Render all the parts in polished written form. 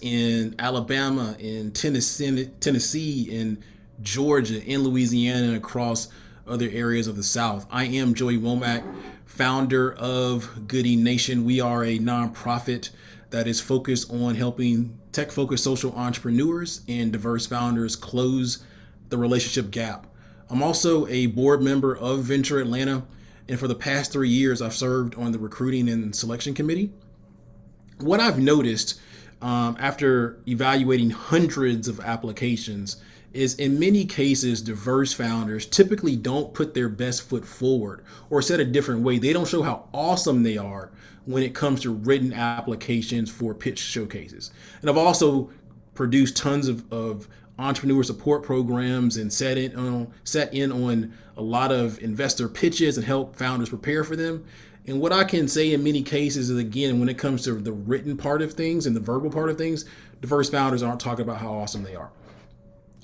in Alabama, in Tennessee, in Georgia, in Louisiana, and across other areas of the South. I am Joey Womack, founder of Goody Nation. We are a nonprofit that is focused on helping tech focused social entrepreneurs and diverse founders close the relationship gap. I'm also a board member of Venture Atlanta, and for the past 3 years, I've served on the recruiting and selection committee. What I've noticed after evaluating hundreds of applications is in many cases, diverse founders typically don't put their best foot forward, or said a different way, they don't show how awesome they are when it comes to written applications for pitch showcases. And I've also produced tons of entrepreneur support programs and set in on a lot of investor pitches and help founders prepare for them. And what I can say in many cases is, again, when it comes to the written part of things and the verbal part of things, diverse founders aren't talking about how awesome they are.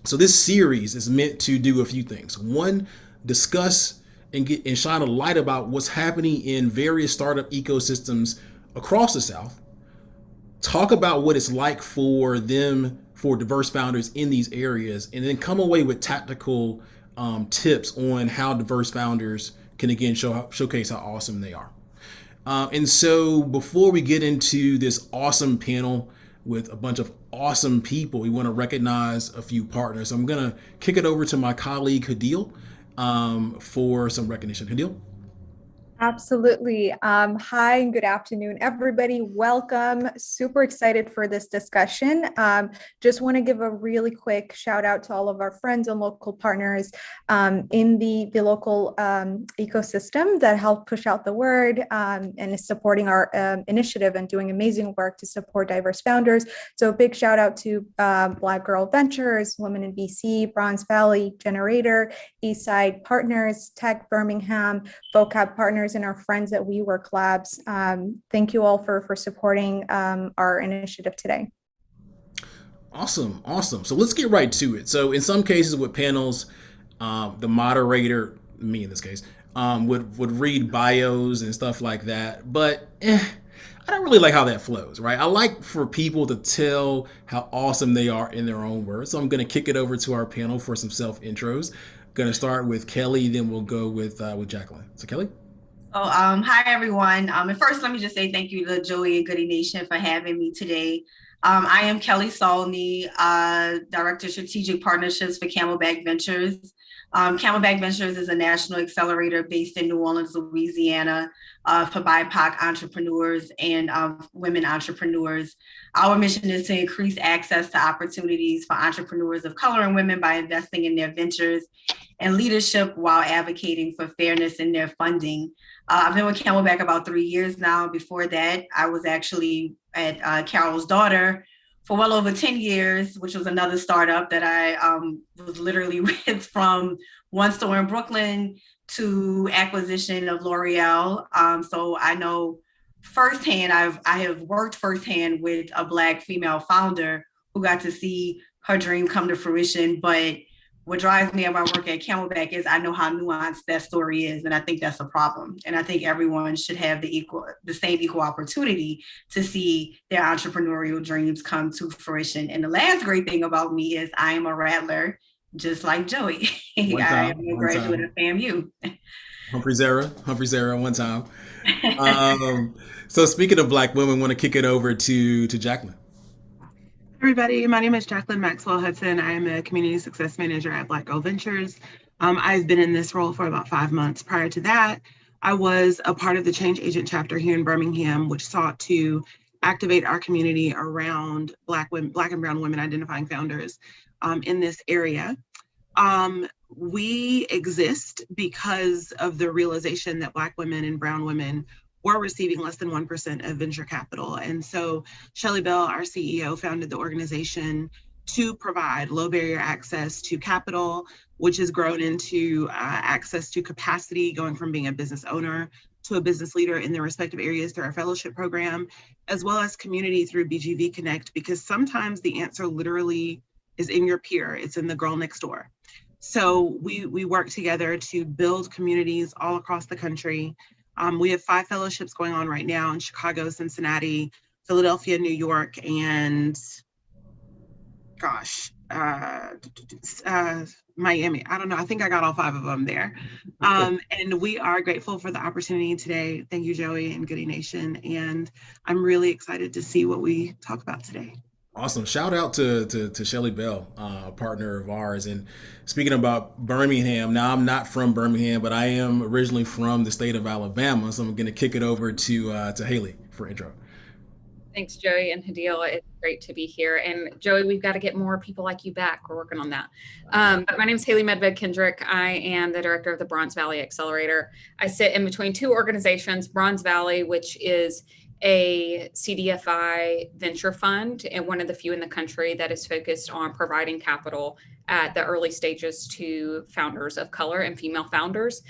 So this series is meant to do a few things. One, discuss and shine a light about what's happening in various startup ecosystems across the South. Talk about what it's like for diverse founders in these areas, and then come away with tactical tips on how diverse founders can again showcase how awesome they are. And so before we get into this awesome panel with a bunch of awesome people, we want to recognize a few partners. So I'm going to kick it over to my colleague Hadil for some recognition. Hadil? Absolutely. Hi and good afternoon, everybody. Welcome. Super excited for this discussion. Just want to give a really quick shout out to all of our friends and local partners in the local ecosystem that help push out the word and is supporting our initiative and doing amazing work to support diverse founders. So a big shout out to Black Girl Ventures, Women in BC, Bronze Valley Generator, Eastside Partners, Tech Birmingham, Vocab Partners, and our friends at WeWork Labs. Thank you all for supporting our initiative today. Awesome. So let's get right to it. So in some cases with panels, the moderator, me in this case, would read bios and stuff like that. But I don't really like how that flows, right? I like for people to tell how awesome they are in their own words. So I'm going to kick it over to our panel for some self intros. Going to start with Kelly, then we'll go with Jacqueline. So Kelly. Hi everyone. And first, let me just say thank you to Joey and Goody Nation for having me today. I am Kelly Solney, Director of Strategic Partnerships for Camelback Ventures. Camelback Ventures is a national accelerator based in New Orleans, Louisiana, for BIPOC entrepreneurs and women entrepreneurs. Our mission is to increase access to opportunities for entrepreneurs of color and women by investing in their ventures and leadership while advocating for fairness in their funding. I've been with Camelback about 3 years now. Before that, I was actually at Carol's Daughter for well over 10 years, which was another startup that I was literally with from one store in Brooklyn to acquisition of L'Oreal. So I know firsthand, I have worked firsthand with a Black female founder who got to see her dream come to fruition. But what drives me about work at Camelback is I know how nuanced that story is, and I think that's a problem. And I think everyone should have the same equal opportunity to see their entrepreneurial dreams come to fruition. And the last great thing about me is I am a rattler, just like Joey. I am a graduate of FAMU. Humphrey Zara, one time. So speaking of Black women, want to kick it over to Jacqueline. Everybody, my name is Jacqueline Maxwell Hudson. I am a community success manager at Black Girl Ventures. I've been in this role for about 5 months. Prior to that, I was a part of the Change Agent chapter here in Birmingham, which sought to activate our community around Black and brown women identifying founders in this area. We exist because of the realization that Black women and brown women were receiving less than 1% of venture capital. And so Shelley Bell, our CEO, founded the organization to provide low barrier access to capital, which has grown into access to capacity, going from being a business owner to a business leader in their respective areas through our fellowship program, as well as community through BGV Connect, because sometimes the answer literally is in your peer. It's in the girl next door. So we work together to build communities all across the country. We have 5 fellowships going on right now in Chicago, Cincinnati, Philadelphia, New York, and Miami. I don't know. I think I got all 5 of them there. And we are grateful for the opportunity today. Thank you, Joey and Goody Nation. And I'm really excited to see what we talk about today. Awesome. Shout out to Shelly Bell, a partner of ours. And speaking about Birmingham, now I'm not from Birmingham, but I am originally from the state of Alabama. So I'm going to kick it over to Haley for intro. Thanks, Joey and Hadil. It's great to be here. And Joey, we've got to get more people like you back. We're working on that. But my name is Haley Medved Kendrick. I am the director of the Bronze Valley Accelerator. I sit in between 2 organizations, Bronze Valley, which is a CDFI venture fund and one of the few in the country that is focused on providing capital at the early stages to founders of color and female founders.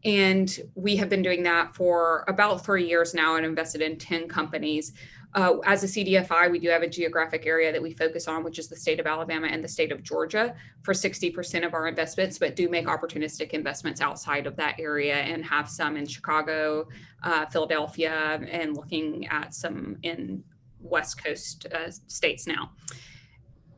And we have been doing that for about 3 years now and invested in 10 companies. As a CDFI, we do have a geographic area that we focus on, which is the state of Alabama and the state of Georgia for 60% of our investments, but do make opportunistic investments outside of that area and have some in Chicago, Philadelphia, and looking at some in West Coast states now.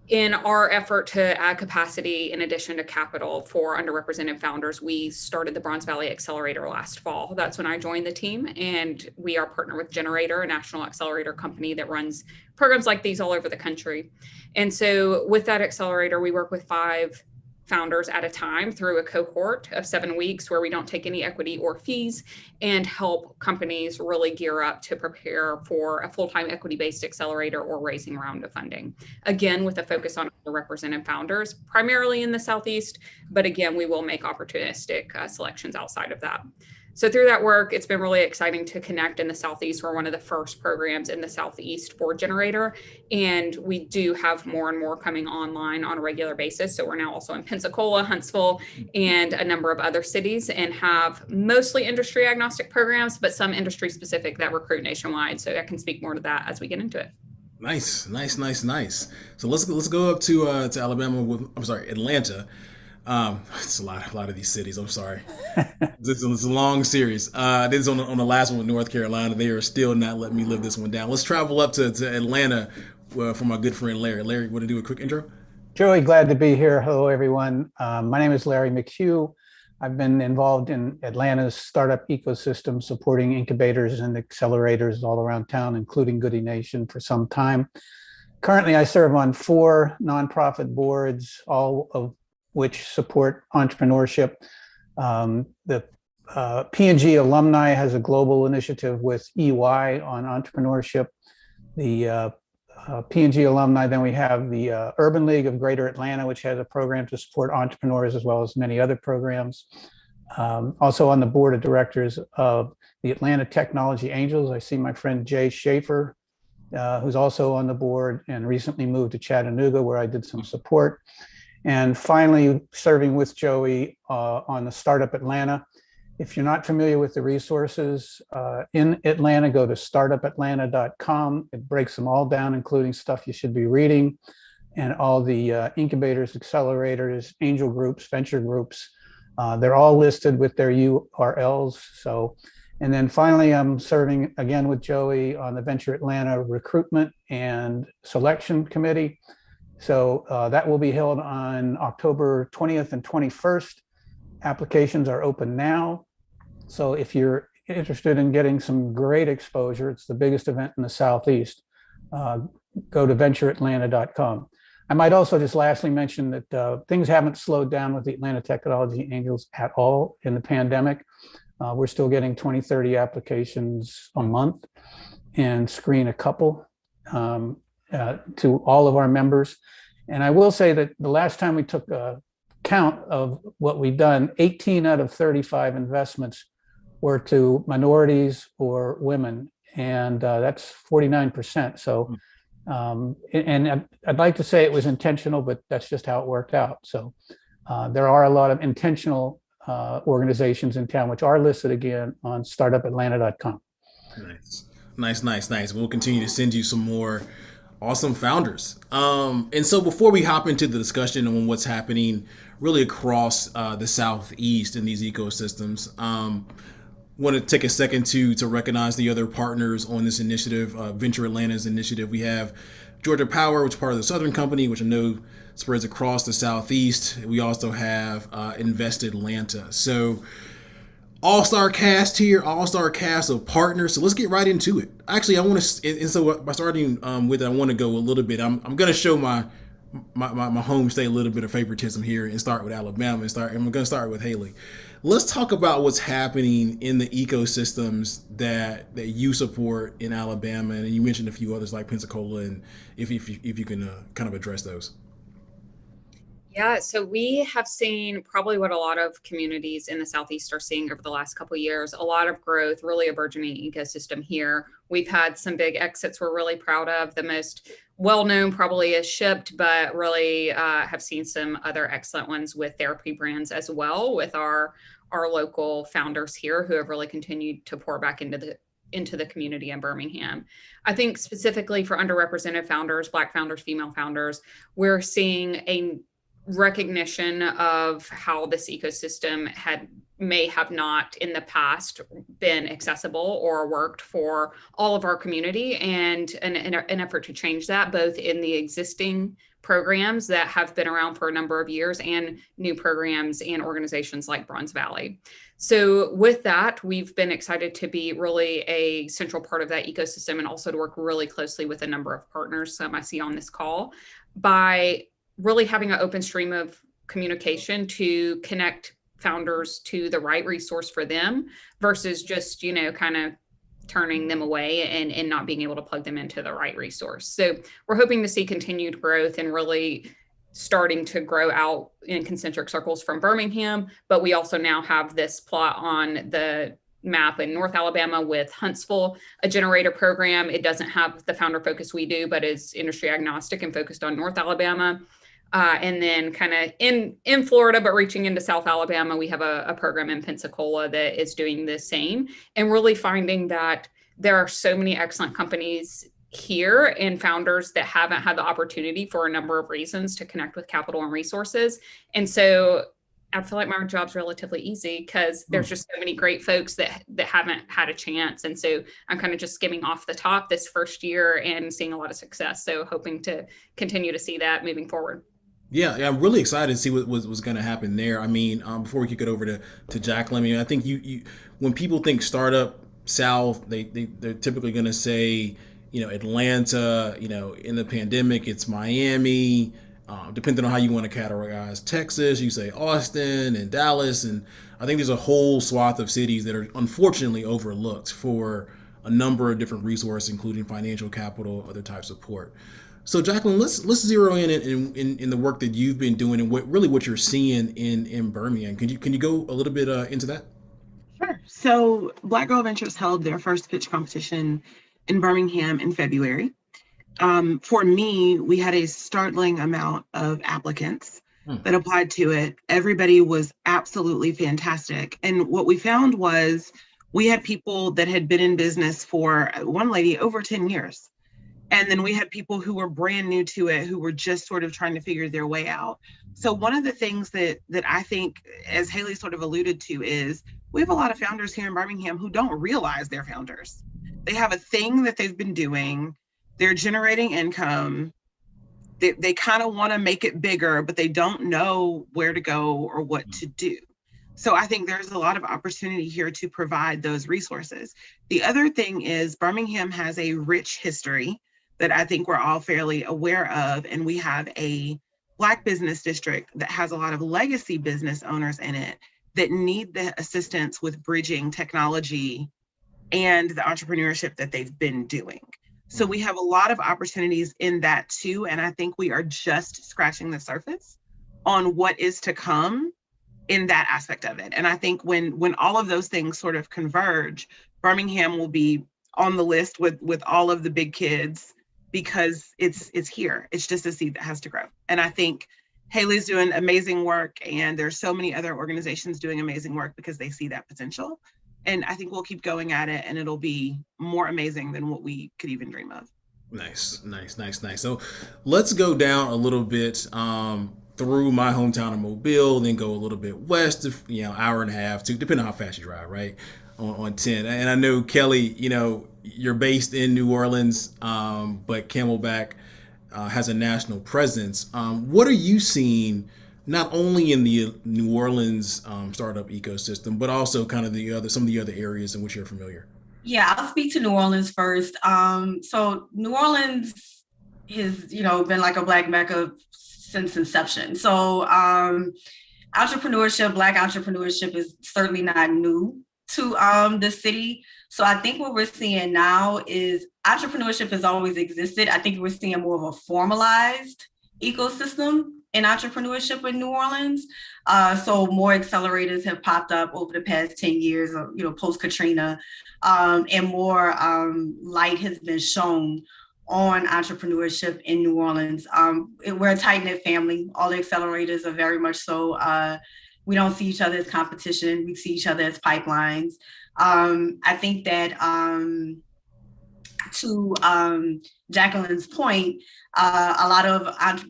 In our effort to add capacity in addition to capital for underrepresented founders, we started the Bronze Valley Accelerator last fall. That's when I joined the team, and we are partnered with Generator, a national accelerator company that runs programs like these all over the country. And so with that accelerator, we work with 5 founders at a time through a cohort of 7 weeks where we don't take any equity or fees and help companies really gear up to prepare for a full-time equity-based accelerator or raising a round of funding. Again, with a focus on underrepresented founders, primarily in the Southeast, but again, we will make opportunistic selections outside of that. So through that work, it's been really exciting to connect in the Southeast. We're one of the first programs in the Southeast for Generator, and we do have more and more coming online on a regular basis. So we're now also in Pensacola, Huntsville, and a number of other cities, and have mostly industry agnostic programs, but some industry specific that recruit nationwide. So I can speak more to that as we get into it. Nice. So let's go up to Alabama Atlanta. It's a lot of these cities. I'm sorry. It's a long series. I did this on the last one with North Carolina. They are still not letting me live this one down. Let's travel up to Atlanta for my good friend Larry. Larry, want to do a quick intro? Joey, glad to be here. Hello, everyone. My name is Larry McHugh. I've been involved in Atlanta's startup ecosystem, supporting incubators and accelerators all around town, including Goody Nation, for some time. Currently, I serve on 4 nonprofit boards, all of which support entrepreneurship. The P&G alumni has a global initiative with EY on entrepreneurship. The P&G alumni, then we have the Urban League of Greater Atlanta, which has a program to support entrepreneurs as well as many other programs. Also on the board of directors of the Atlanta Technology Angels. I see my friend Jay Schaefer, who's also on the board and recently moved to Chattanooga, where I did some support. And finally, serving with Joey on the Startup Atlanta. If you're not familiar with the resources in Atlanta, go to startupatlanta.com. It breaks them all down, including stuff you should be reading, and all the incubators, accelerators, angel groups, venture groups. They're all listed with their URLs. And then finally, I'm serving again with Joey on the Venture Atlanta Recruitment and Selection Committee. So that will be held on October 20th and 21st. Applications are open now. So if you're interested in getting some great exposure, it's the biggest event in the Southeast, go to ventureatlanta.com. I might also just lastly mention that things haven't slowed down with the Atlanta Technology Angels at all in the pandemic. We're still getting 20, 30 applications a month and screen a couple. To all of our members. And I will say that the last time we took a count of what we've done, 18 out of 35 investments were to minorities or women, and that's 49%. So, and I'd like to say it was intentional, but that's just how it worked out. So there are a lot of intentional organizations in town, which are listed again on startupatlanta.com. Nice. We'll continue to send you some more awesome founders. And so before we hop into the discussion on what's happening really across the Southeast in these ecosystems, want to take a second to recognize the other partners on this initiative, Venture Atlanta's initiative. We have Georgia Power, which is part of the Southern Company, which I know spreads across the Southeast. We also have Invest Atlanta. So all-star cast here, all-star cast of partners. So let's get right into it. Actually, I want to, and so by starting with it, I want to go a little bit. I'm going to show my home state a little bit of favoritism here and start with Alabama and I'm going to start with Haley. Let's talk about what's happening in the ecosystems that you support in Alabama, and you mentioned a few others like Pensacola, and if you can kind of address those. Yeah, so we have seen probably what a lot of communities in the Southeast are seeing over the last couple of years, a lot of growth, really a burgeoning ecosystem here. We've had some big exits we're really proud of. The most well-known probably is Shipped, but really have seen some other excellent ones with therapy brands as well, with our local founders here who have really continued to pour back into the community in Birmingham. I think specifically for underrepresented founders, Black founders, female founders, we're seeing a recognition of how this ecosystem may have not in the past been accessible or worked for all of our community, and an effort to change that both in the existing programs that have been around for a number of years and new programs and organizations like Bronze Valley. So with that, we've been excited to be really a central part of that ecosystem and also to work really closely with a number of partners I see on this call by really having an open stream of communication to connect founders to the right resource for them versus just, kind of turning them away and not being able to plug them into the right resource. So we're hoping to see continued growth and really starting to grow out in concentric circles from Birmingham. But we also now have this plot on the map in North Alabama with Huntsville, a generator program. It doesn't have the founder focus we do, but is industry agnostic and focused on North Alabama. And then kind of in Florida, but reaching into South Alabama, we have a program in Pensacola that is doing the same, and really finding that there are so many excellent companies here and founders that haven't had the opportunity for a number of reasons to connect with capital and resources. And so I feel like my job's relatively easy because there's just so many great folks that haven't had a chance. And so I'm kind of just skimming off the top this first year and seeing a lot of success. So hoping to continue to see that moving forward. Yeah, I'm really excited to see what was going to happen there. I mean, before we kick it over to Jacqueline, I mean, I think you when people think startup South, they're typically going to say, Atlanta, in the pandemic, it's Miami. Depending on how you want to categorize Texas, you say Austin and Dallas. And I think there's a whole swath of cities that are unfortunately overlooked for a number of different resources, including financial capital, other types of support. So Jacqueline, let's zero in the work that you've been doing and what you're seeing in Birmingham. Can you go a little bit into that? Sure. So Black Girl Ventures held their first pitch competition in Birmingham in February. For me, we had a startling amount of applicants that applied to it. Everybody was absolutely fantastic. And what we found was we had people that had been in business for, one lady, over 10 years. And then we had people who were brand new to it, who were just sort of trying to figure their way out. So one of the things that I think, as Haley sort of alluded to, is we have a lot of founders here in Birmingham who don't realize they're founders. They have a thing that they've been doing. They're generating income. They kind of want to make it bigger, but they don't know where to go or what to do. So I think there's a lot of opportunity here to provide those resources. The other thing is Birmingham has a rich history that I think we're all fairly aware of. And we have a Black business district that has a lot of legacy business owners in it that need the assistance with bridging technology and the entrepreneurship that they've been doing. So we have a lot of opportunities in that too. And I think we are just scratching the surface on what is to come in that aspect of it. And I think when all of those things sort of converge, Birmingham will be on the list with all of the big kids, because it's here. It's just a seed that has to grow. And I think Haley's doing amazing work, and there's so many other organizations doing amazing work because they see that potential. And I think we'll keep going at it, and it'll be more amazing than what we could even dream of. Nice. So let's go down a little bit through my hometown of Mobile, then go a little bit west, hour and a half, depending on how fast you drive, right? on 10. And I know, Kelly, you're based in New Orleans, but Camelback has a national presence. What are you seeing not only in the New Orleans startup ecosystem, but also kind of some of the other areas in which you're familiar? Yeah, I'll speak to New Orleans first. So New Orleans has, been like a Black Mecca since inception. So entrepreneurship, Black entrepreneurship is certainly not new to the city. So I think what we're seeing now is entrepreneurship has always existed. I think we're seeing more of a formalized ecosystem in entrepreneurship in New Orleans. So more accelerators have popped up over the past 10 years, post Katrina, and more light has been shown on entrepreneurship in New Orleans. We're a tight-knit family. All the accelerators are very much so. We don't see each other as competition. We see each other as pipelines. I think that to Jacqueline's point, a lot of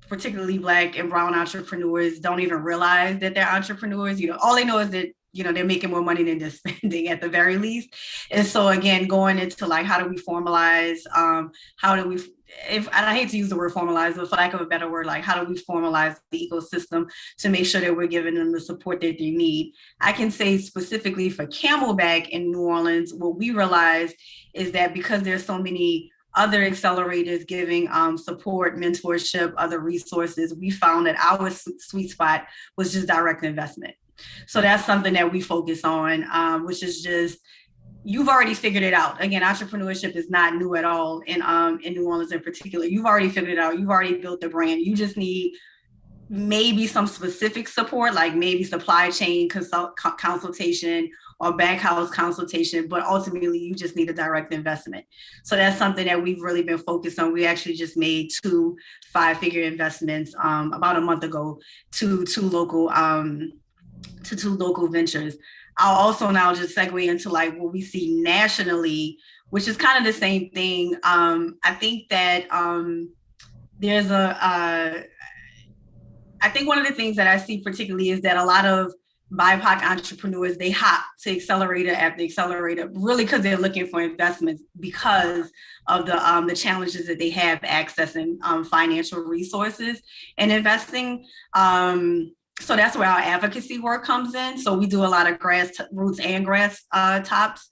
particularly Black and brown entrepreneurs don't even realize that they're entrepreneurs. All they know is that they're making more money than they're spending at the very least. And so again, going into like, how do we formalize, and I hate to use the word formalize, but for lack of a better word, like how do we formalize the ecosystem to make sure that we're giving them the support that they need? I can say specifically for Camelback in New Orleans, what we realized is that because there's so many other accelerators giving support, mentorship, other resources, we found that our sweet spot was just direct investment. So that's something that we focus on, which is just, you've already figured it out. Again, entrepreneurship is not new at all in New Orleans in particular. You've already figured it out. You've already built the brand. You just need maybe some specific support, like maybe supply chain consultation or back house consultation, but ultimately you just need a direct investment. So that's something that we've really been focused on. We actually just made 2 5-figure investments about a month ago to two local ventures. I'll also now just segue into like what we see nationally, which is kind of the same thing. I think that there's I think one of the things that I see particularly is that a lot of BIPOC entrepreneurs, they hop to accelerator after accelerator, really because they're looking for investments because of the challenges that they have accessing financial resources and investing. So that's where our advocacy work comes in. So we do a lot of grassroots and grass tops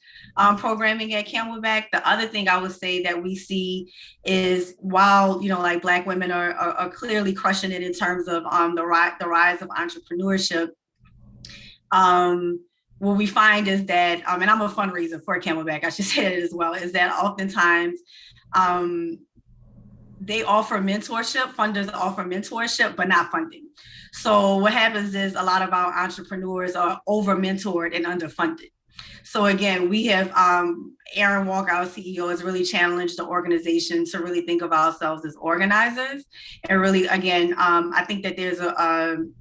programming at Camelback. The other thing I would say that we see is while, like Black women are clearly crushing it in terms of the rise of entrepreneurship, what we find is that, and I'm a fundraiser for Camelback, I should say that as well, is that oftentimes they offer mentorship, funders offer mentorship, but not funding. So what happens is a lot of our entrepreneurs are over-mentored and underfunded. So again, we have Aaron Walker, our CEO, has really challenged the organization to really think of ourselves as organizers. And really, again, I think that there's an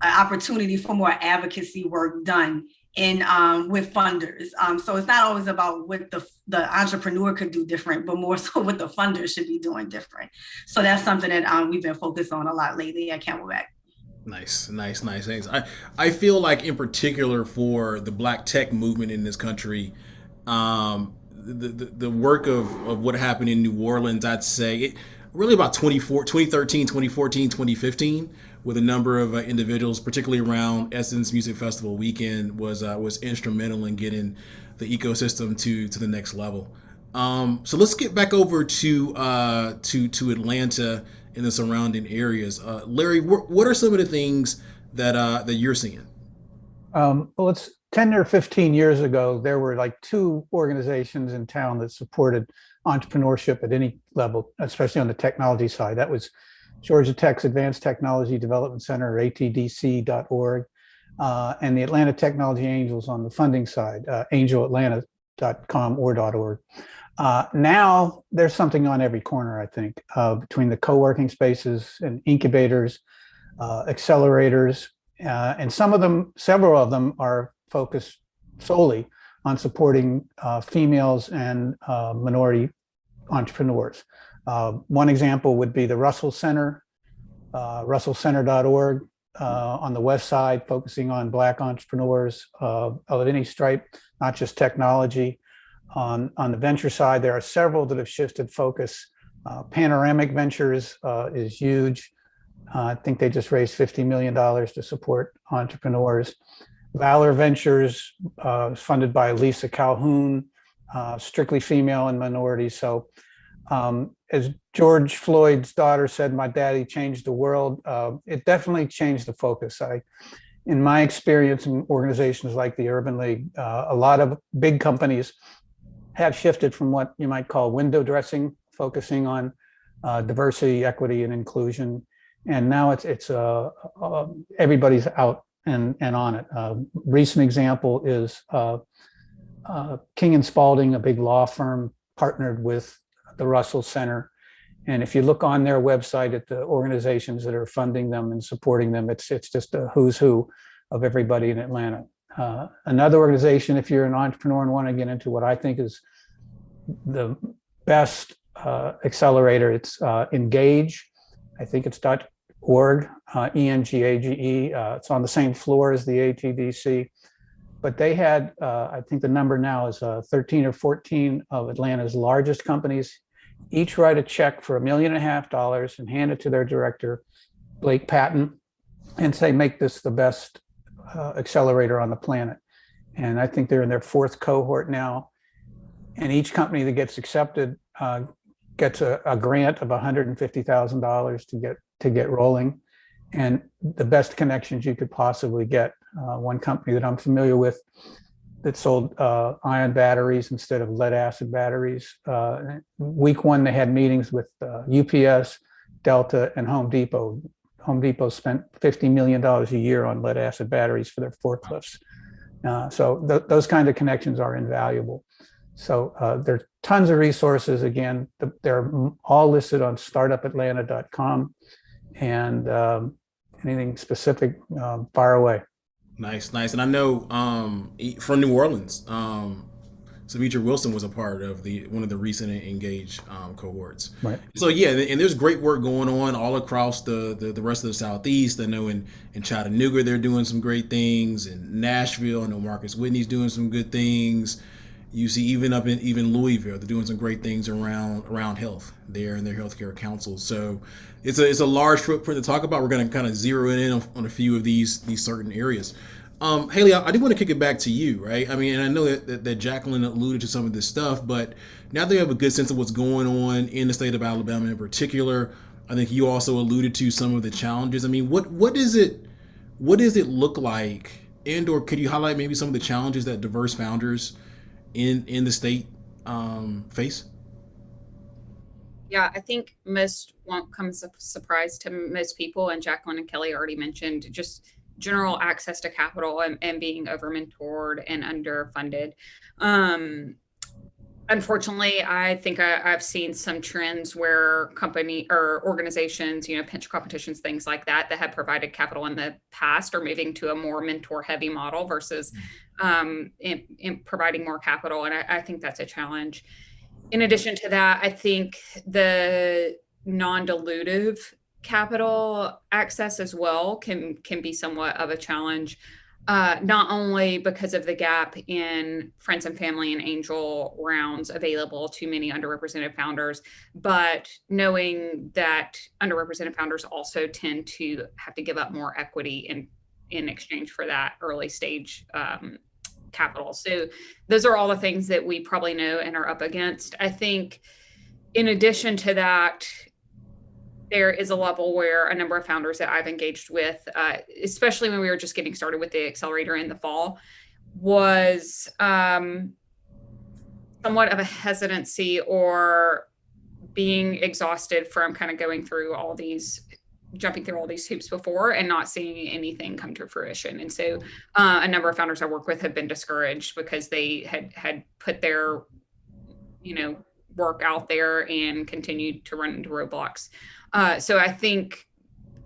opportunity for more advocacy work done with funders. So it's not always about what the entrepreneur could do different, but more so what the funders should be doing different. So that's something that we've been focused on a lot lately at Camelback. Nice. Thanks. I feel like in particular for the Black tech movement in this country, the work of what happened in New Orleans, I'd say it really about 2013, 2014, 2015, with a number of individuals, particularly around Essence Music Festival weekend, was instrumental in getting the ecosystem to the next level. So let's get back over to Atlanta and the surrounding areas. Larry, what are some of the things that you're seeing? Well, it's 10 or 15 years ago, there were like 2 organizations in town that supported entrepreneurship at any level, especially on the technology side. That was Georgia Tech's Advanced Technology Development Center, or atdc.org, and the Atlanta Technology Angels on the funding side, angelatlanta.com or .org. Now there's something on every corner, I think, between the co-working spaces and incubators, accelerators, and several of them are focused solely on supporting females and minority entrepreneurs. One example would be the Russell Center, russellcenter.org. on the west side, focusing on Black entrepreneurs of any stripe, not just technology. On the venture side, there are several that have shifted focus. Panoramic Ventures is huge. I think they just raised $50 million to support entrepreneurs. Valor Ventures is funded by Lisa Calhoun, strictly female and minorities. So as George Floyd's daughter said, my daddy changed the world. It definitely changed the focus. In my experience in organizations like the Urban League, a lot of big companies have shifted from what you might call window dressing, focusing on diversity, equity, and inclusion. And now it's everybody's out and on it. Recent example is King and Spalding, a big law firm, partnered with the Russell Center. And if you look on their website at the organizations that are funding them and supporting them, it's just a who's who of everybody in Atlanta. Another organization, if you're an entrepreneur and want to get into what I think is the best accelerator, it's Engage. I think it's .org, ENGAGE. It's on the same floor as the ATDC. But they had, I think the number now is 13 or 14 of Atlanta's largest companies each write a check for $1.5 million and hand it to their director, Blake Patton, and say, make this the best accelerator on the planet. And I think they're in their 4th cohort now. And each company that gets accepted gets a grant of $150,000 to get rolling, and the best connections you could possibly get. One company that I'm familiar with that sold ion batteries instead of lead acid batteries. Week 1, they had meetings with UPS, Delta, and Home Depot. Home Depot spent $50 million a year on lead acid batteries for their forklifts. So those kind of connections are invaluable. So there are tons of resources. Again, they're all listed on startupatlanta.com, and anything specific, fire away. Nice. And I know from New Orleans, Samitra Wilson was a part of one of the recent Engage cohorts. Right. So yeah, and there's great work going on all across the rest of the Southeast. I know in Chattanooga they're doing some great things. In Nashville, I know Marcus Whitney's doing some good things. You see even up in Louisville, they're doing some great things around health there and their healthcare councils. So it's a large footprint to talk about. We're going to kind of zero in on a few of these certain areas. Haley, I do want to kick it back to you, right? I mean, and I know that Jacqueline alluded to some of this stuff, but now that we have a good sense of what's going on in the state of Alabama in particular, I think you also alluded to some of the challenges. I mean, what does it look like, and or could you highlight maybe some of the challenges that diverse founders in the state face? Yeah, I think most won't come as a surprise to most people, and Jacqueline and Kelly already mentioned just general access to capital and being over-mentored and underfunded. Unfortunately, I think I've seen some trends where company or organizations, pinch competitions, things like that have provided capital in the past are moving to a more mentor-heavy model versus in providing more capital. And I think that's a challenge. In addition to that, I think the non-dilutive capital access as well can be somewhat of a challenge. Not only because of the gap in friends and family and angel rounds available to many underrepresented founders, but knowing that underrepresented founders also tend to have to give up more equity in exchange for that early stage capital. So those are all the things that we probably know and are up against. I think in addition to that, there is a level where a number of founders that I've engaged with, especially when we were just getting started with the accelerator in the fall, was somewhat of a hesitancy or being exhausted from kind of jumping through all these hoops before and not seeing anything come to fruition. And so a number of founders I work with have been discouraged because they had put their, work out there and continued to run into roadblocks. So I think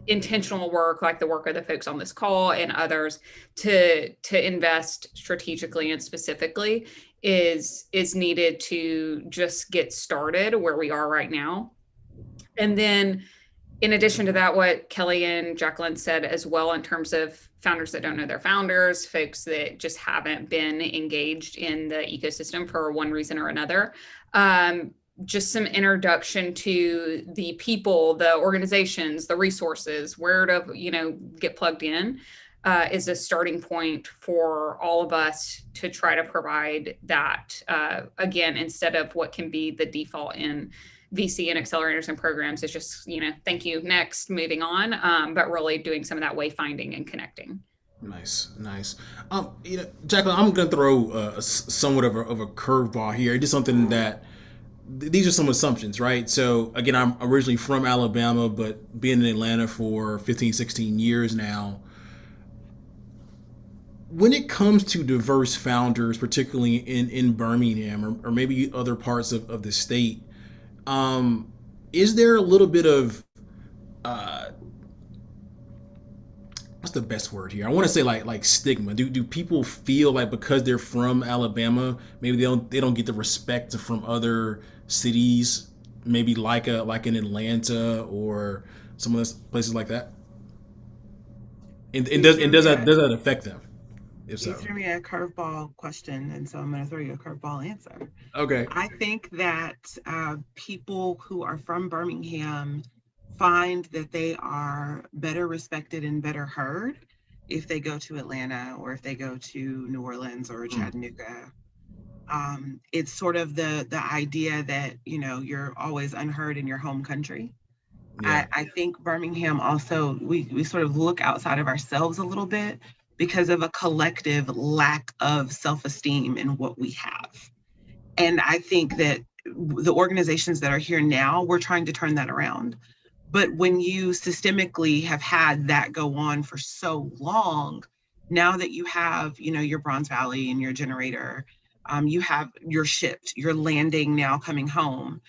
intentional work, like the work of the folks on this call and others, to invest strategically and specifically is needed to just get started where we are right now. And then in addition to that, what Kelly and Jacqueline said as well, in terms of founders that don't know their founders, folks that just haven't been engaged in the ecosystem for one reason or another. Just some introduction to the people, the organizations, the resources, where to, get plugged in, is a starting point for all of us to try to provide that, again, instead of what can be the default in VC and accelerators and programs. Is just, thank you, next, moving on, but really doing some of that wayfinding and connecting. Nice. Jacqueline, I'm going to throw somewhat of a curveball here. It is something that these are some assumptions, right? So again, I'm originally from Alabama, but been in Atlanta for 15, 16 years now. When it comes to diverse founders, particularly in Birmingham or maybe other parts of the state, is there a little bit of what's the best word here? I want to say like stigma. Do people feel like because they're from Alabama, maybe they don't get the respect from other cities, maybe like in Atlanta or some of those places like that? And does that affect them? If so, you threw me a curveball question, and so I'm going to throw you a curveball answer. Okay. I think that people who are from Birmingham find that they are better respected and better heard if they go to Atlanta or if they go to New Orleans or Chattanooga. It's sort of the idea that, you're always unheard in your home country. Yeah. I think Birmingham also, we sort of look outside of ourselves a little bit because of a collective lack of self-esteem in what we have. And I think that the organizations that are here now, we're trying to turn that around. But when you systemically have had that go on for so long, now that you have, your Bronze Valley and your generator, you have your shipped, your landing now coming home.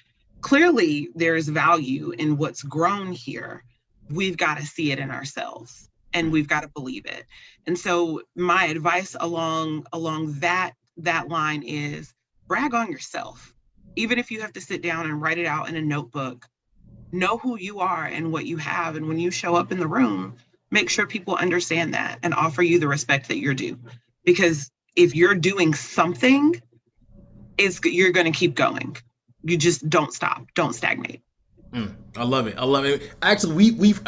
Clearly, there's value in what's grown here. We've got to see it in ourselves and we've got to believe it. And so my advice along that line is brag on yourself. Even if you have to sit down and write it out in a notebook, know who you are and what you have. And when you show up in the room, make sure people understand that and offer you the respect that you're due. Because if you're doing something, you're going to keep going. You just don't stop. Don't stagnate. I love it. Actually, we've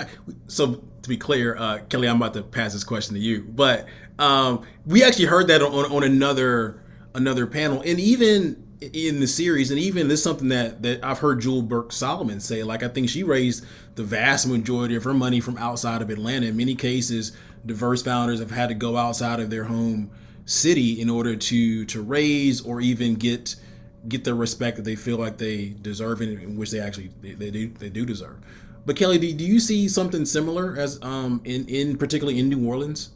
so to be clear, Kelly, I'm about to pass this question to you, but we actually heard that on another panel, and even in the series, and even this is something that I've heard Jewel Burke Solomon say. Like, I think she raised the vast majority of her money from outside of Atlanta. In many cases, diverse founders have had to go outside of their home city in order to raise or even get the respect that they feel like they deserve, and in which they actually they do deserve. But Kelly, do you see something similar as in particularly in New Orleans?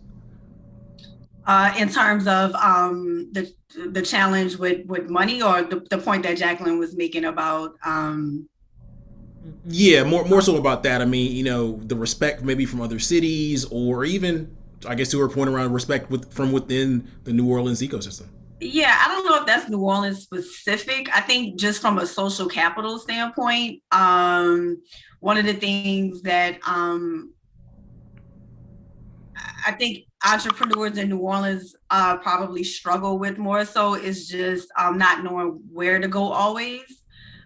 In terms of the challenge with money, or the point that Jacqueline was making about yeah, more so about that. I mean, the respect maybe from other cities, or even, I guess, to her point around respect from within the New Orleans ecosystem. Yeah, I don't know if that's New Orleans specific. I think just from a social capital standpoint, one of the things that I think entrepreneurs in New Orleans probably struggle with more so is just not knowing where to go always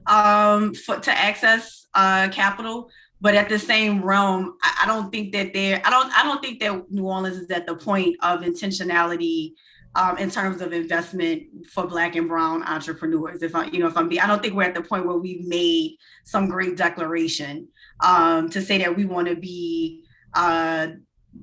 to access capital. But at the same realm, I don't think that I don't think that New Orleans is at the point of intentionality in terms of investment for Black and Brown entrepreneurs. I don't think we're at the point where we've made some great declaration to say that we want to be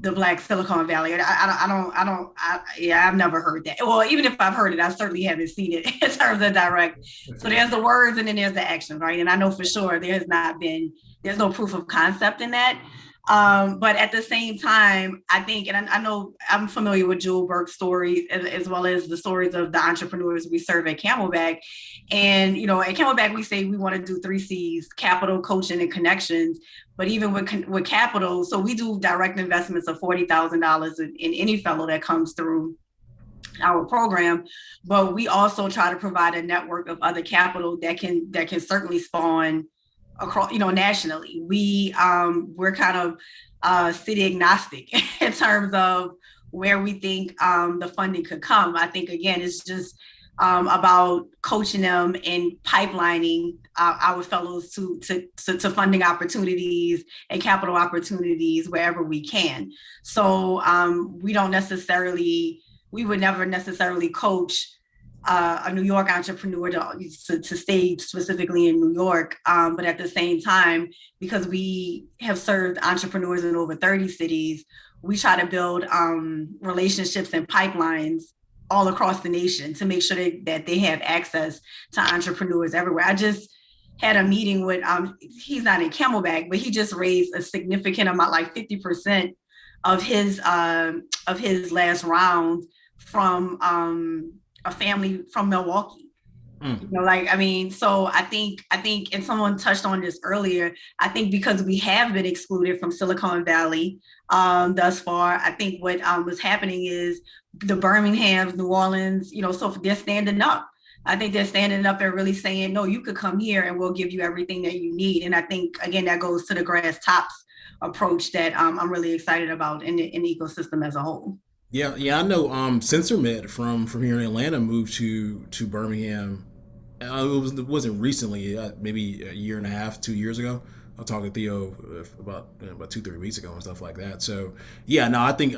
the Black Silicon Valley. I've never heard that. Well, even if I've heard it, I certainly haven't seen it in terms of direct. So there's the words and then there's the action, right? And I know for sure there's no proof of concept in that. But at the same time, I think, and I know I'm familiar with Jewel Burke's story as well as the stories of the entrepreneurs we serve at Camelback. And, at Camelback, we say we want to do 3 C's: capital, coaching, and connections. But even with capital, so we do direct investments of $40,000 in any fellow that comes through our program. But we also try to provide a network of other capital that can certainly spawn across, nationally. We're kind of city agnostic in terms of where we think the funding could come. I think, again, it's just about coaching them and pipelining our fellows to funding opportunities and capital opportunities wherever we can. So we would never necessarily coach a New York entrepreneur to stay specifically in New York. But at the same time, because we have served entrepreneurs in over 30 cities, we try to build relationships and pipelines all across the nation to make sure that they have access to entrepreneurs everywhere. I just had a meeting with, he's not in Camelback, but he just raised a significant amount, like 50% of his last round from a family from Milwaukee. So I think, and someone touched on this earlier, I think because we have been excluded from Silicon Valley thus far, I think what was happening is the Birminghams, New Orleans, so they're standing up. I think they're standing up and really saying, no, you could come here and we'll give you everything that you need. And I think, again, that goes to the grass tops approach that I'm really excited about in the ecosystem as a whole. Yeah, I know. SensorMed from here in Atlanta moved to Birmingham. It wasn't recently, maybe a year and a half, 2 years ago. I talked to Theo about 2-3 weeks ago and stuff like that. So yeah, no, I think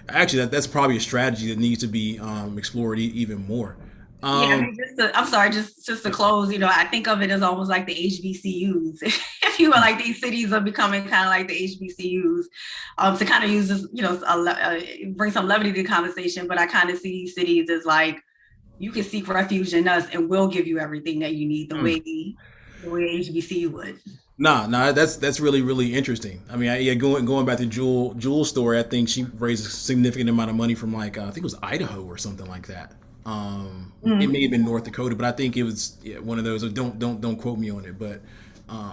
actually that's probably a strategy that needs to be explored even more. Just to close, I think of it as almost like the HBCUs. If you will, like, these cities are becoming kind of like the HBCUs, to kind of use this, bring some levity to the conversation. But I kind of see these cities as like, you can seek refuge in us and we'll give you everything that you need the way HBCU would. Nah, that's really, really interesting. I mean, going back to Jewel's story, I think she raised a significant amount of money from, like, I think it was Idaho or something like that. It may have been North Dakota, but I think it was one of those. Don't quote me on it, but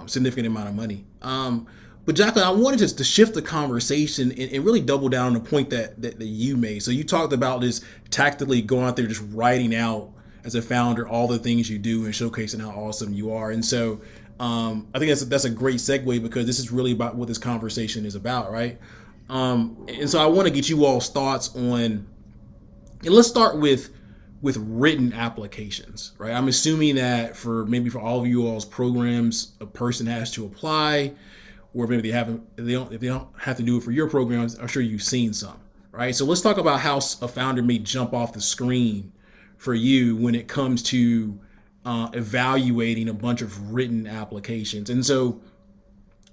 significant amount of money. But Jacqueline, I wanted just to shift the conversation and really double down on the point that you made. So you talked about this tactically going out there, just writing out as a founder all the things you do and showcasing how awesome you are. And so I think that's a great segue, because this is really about what this conversation is about, right? And so I want to get you all's thoughts on, and let's start with written applications, right? I'm assuming that for all of you all's programs, a person has to apply, or maybe if they don't have to do it for your programs, I'm sure you've seen some, right? So let's talk about how a founder may jump off the screen for you when it comes to evaluating a bunch of written applications. And so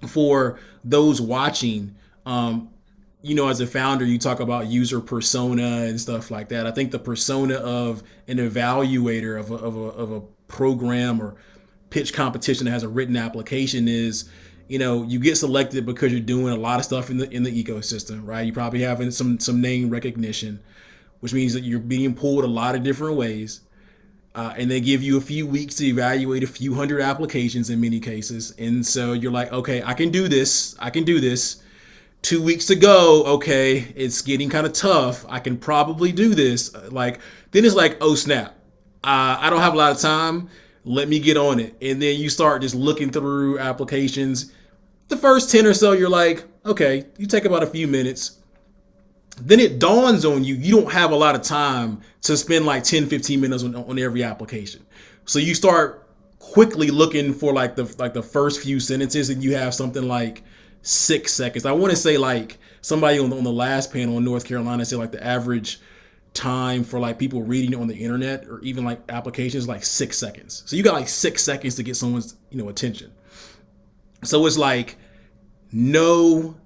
for those watching, as a founder, you talk about user persona and stuff like that. I think the persona of an evaluator of a program or pitch competition that has a written application is, you get selected because you're doing a lot of stuff in the ecosystem, right? You probably having some name recognition, which means that you're being pulled a lot of different ways. And they give you a few weeks to evaluate a few hundred applications in many cases. And so you're like, okay, I can do this. 2 weeks to go. Okay, it's getting kind of tough. I can probably do this. Then it's like, oh snap, I don't have a lot of time. Let me get on it. And then you start just looking through applications. The first 10 or so, you're like, okay, you take about a few minutes. Then it dawns on you, you don't have a lot of time to spend like 10, 15 minutes on every application. So you start quickly looking for like the first few sentences, and you have something like 6 seconds. I want to say, like, somebody on the last panel in North Carolina said like the average time for like people reading on the internet or even like applications like 6 seconds. So you got like 6 seconds to get someone's attention. So it's like no.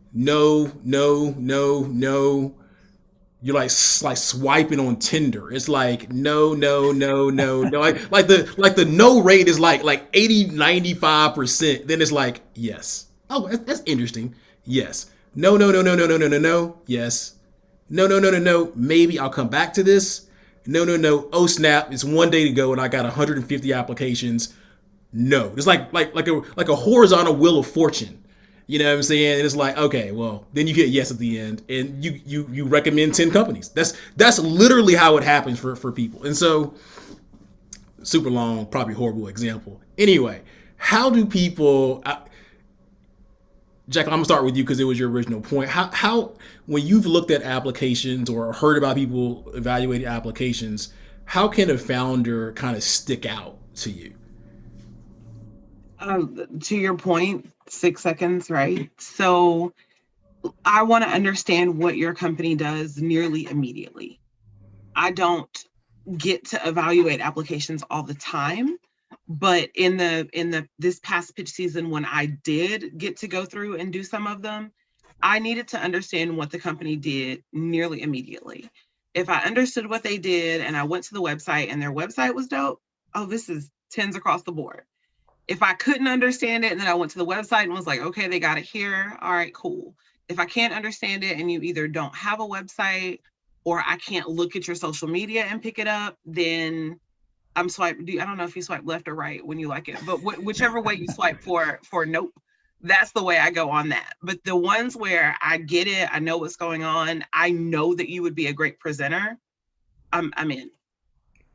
You're like swiping on Tinder. It's like no. Like the no rate is like 80, 95%. Then it's like yes. Oh, that's interesting. Yes. No. Yes. No. Maybe I'll come back to this. No. Oh snap! It's one day to go, and I got 150 applications. No. It's like a horizontal wheel of fortune. You know what I'm saying? And it's like, okay, well, then you get yes at the end, and you recommend 10 companies. That's literally how it happens for people. And so, super long, probably horrible example. Anyway, how do people, Jack, I'm gonna start with you because it was your original point. How when you've looked at applications or heard about people evaluating applications, how can a founder kind of stick out to you? To your point, 6 seconds, right? So I want to understand what your company does nearly immediately. I don't get to evaluate applications all the time, but in the this past pitch season, when I did get to go through and do some of them, I needed to understand what the company did nearly immediately. If I understood what they did and I went to the website and their website was dope, oh, this is tens across the board. If I couldn't understand it and then I went to the website and was like, okay, they got it here. All right, cool. If I can't understand it and you either don't have a website or I can't look at your social media and pick it up, then I'm swipe. I don't know if you swipe left or right when you like it, but whichever way you swipe for nope, that's the way I go on that. But the ones where I get it, I know what's going on, I know that you would be a great presenter, I'm in.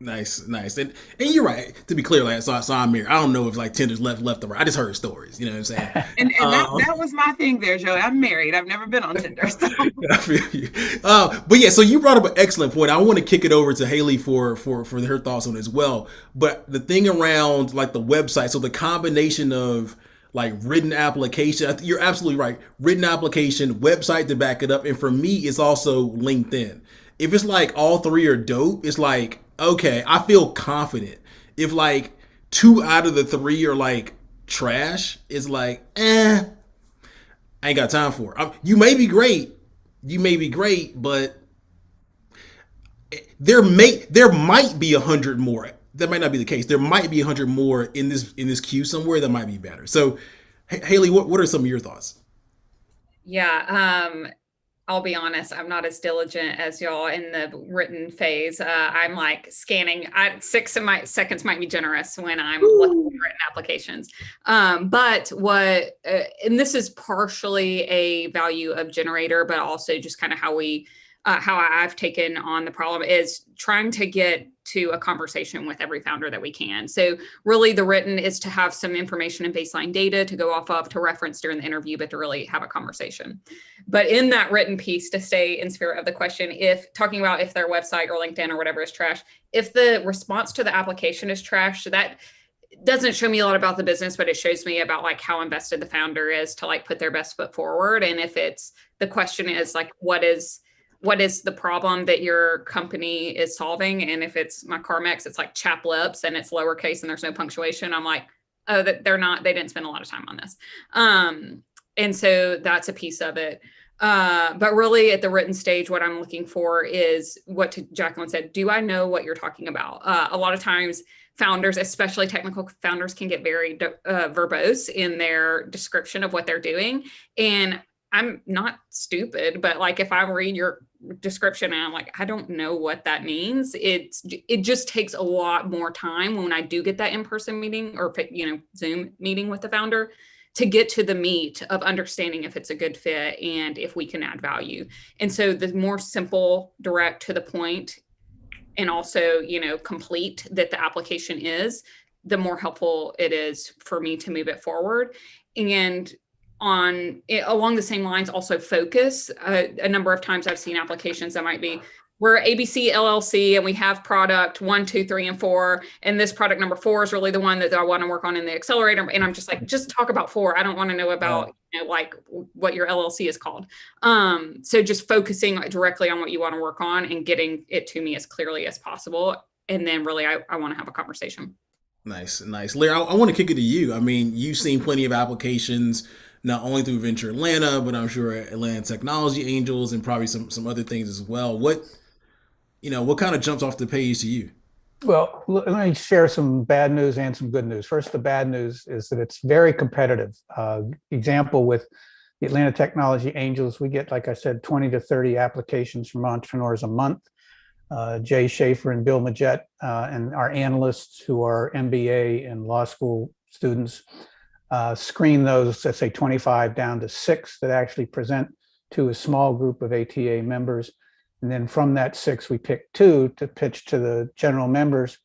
Nice, nice, and you're right. To be clear, like so I'm here. I don't know if like Tinder's left or right. I just heard stories. You know what I'm saying? And that was my thing there, Joe. I'm married. I've never been on Tinder. So. I feel you. But yeah, so you brought up an excellent point. I want to kick it over to Haley for her thoughts on it as well. But the thing around like the website, so the combination of like written application, you're absolutely right. Written application, website to back it up, and for me, it's also LinkedIn. If it's like all three are dope, it's like okay, I feel confident. If like 2 out of the 3 are like trash, it's like I ain't got time for it. You may be great, but there might be 100 more. That might not be the case. There might be 100 more in this queue somewhere that might be better. So, Haley, what are some of your thoughts? Yeah, I'll be honest, I'm not as diligent as y'all in the written phase. I'm like scanning. 6 of my seconds might be generous when I'm looking at written applications. But what, and this is partially a value of Generator, but also just kind of how I've taken on the problem is trying to get to a conversation with every founder that we can. So really the written is to have some information and baseline data to go off of, to reference during the interview, but to really have a conversation. But in that written piece, to stay in spirit of the question, if talking about if their website or LinkedIn or whatever is trash, if the response to the application is trash, so that doesn't show me a lot about the business, but it shows me about like how invested the founder is to like put their best foot forward. And if it's, the question is like, what is the problem that your company is solving? And if it's my CarMax, it's like chap lips and it's lowercase and there's no punctuation. I'm like, oh, they didn't spend a lot of time on this. And so that's a piece of it. But really at the written stage, what I'm looking for is what Jacqueline said. Do I know what you're talking about? A lot of times founders, especially technical founders, can get very verbose in their description of what they're doing. And I'm not stupid, but like if I read your description and I'm like, I don't know what that means. It just takes a lot more time when I do get that in-person meeting or Zoom meeting with the founder to get to the meat of understanding if it's a good fit and if we can add value. And so the more simple, direct, to the point, and also complete that the application is, the more helpful it is for me to move it forward. And along the same lines, also focus. A number of times I've seen applications that might be, we're ABC LLC and we have product 1, 2, 3, and 4. And this product number 4 is really the one that I want to work on in the accelerator. And I'm just like, just talk about 4. I don't want to know about like what your LLC is called. So just focusing directly on what you want to work on and getting it to me as clearly as possible. And then really, I want to have a conversation. Nice. Larry, I want to kick it to you. I mean, you've seen plenty of applications, not only through Venture Atlanta, but I'm sure Atlanta Technology Angels and probably some other things as well. What kind of jumps off the page to you? Well, let me share some bad news and some good news. First, the bad news is that it's very competitive. Example with the Atlanta Technology Angels, we get, like I said, 20 to 30 applications from entrepreneurs a month. Jay Schaefer and Bill Majette and our analysts who are MBA and law school students screen those, let's say 25 down to 6 that actually present to a small group of ATA members. And then from that 6, we pick 2 to pitch to the general members.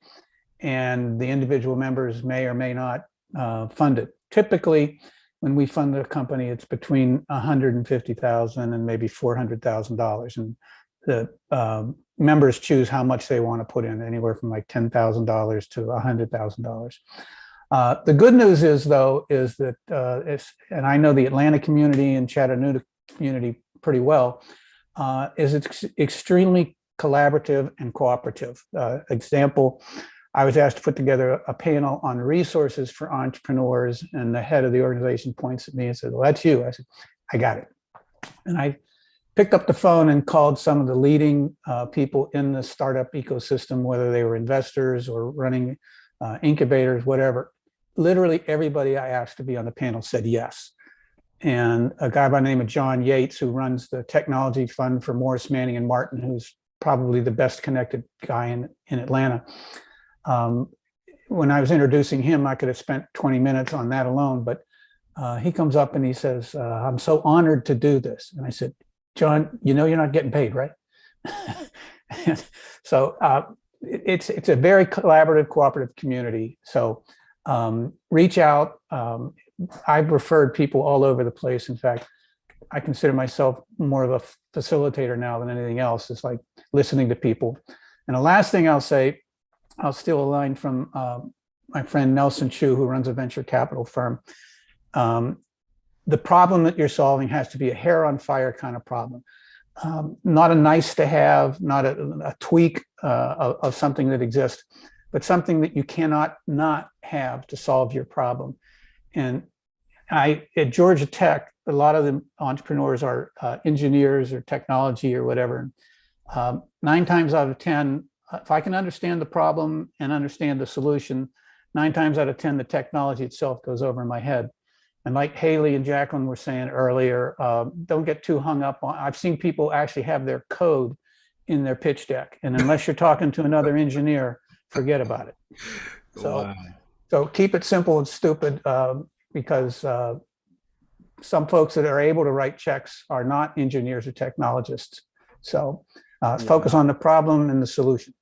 And the individual members may or may not funded. Typically, when we fund a company, it's between $150,000 and maybe $400,000, and the members choose how much they want to put in, anywhere from like $10,000 to $100,000. The good news is, though, is that, and I know the Atlanta community and Chattanooga community pretty well, is it's extremely collaborative and cooperative. Example, I was asked to put together a panel on resources for entrepreneurs, and the head of the organization points at me and said, "Well, that's you." I said, "I got it." And I picked up the phone and called some of the leading people in the startup ecosystem, whether they were investors or running incubators, whatever. Literally everybody I asked to be on the panel said yes. And a guy by the name of John Yates, who runs the technology fund for Morris, Manning, and Martin, who's probably the best connected guy in Atlanta. When I was introducing him, I could have spent 20 minutes on that alone, but he comes up and he says, "I'm so honored to do this." And I said, "John, you know you're not getting paid, right?" So it's a very collaborative, cooperative community. So reach out. I've referred people all over the place. In fact, I consider myself more of a facilitator now than anything else. It's like listening to people. And the last thing I'll say, I'll steal a line from my friend Nelson Chu, who runs a venture capital firm. The problem that you're solving has to be a hair on fire kind of problem. Not a nice to have, not a tweak of something that exists, but something that you cannot not have to solve your problem. And at Georgia Tech, a lot of the entrepreneurs are engineers or technology or whatever. 9 times out of 10, if I can understand the problem and understand the solution, 9 times out of 10, the technology itself goes over my head. And like Haley and Jacqueline were saying earlier, don't get too hung up on. I've seen people actually have their code in their pitch deck, and unless you're talking to another engineer, forget about it. So keep it simple and stupid, because some folks that are able to write checks are not engineers or technologists. So focus on the problem and the solution.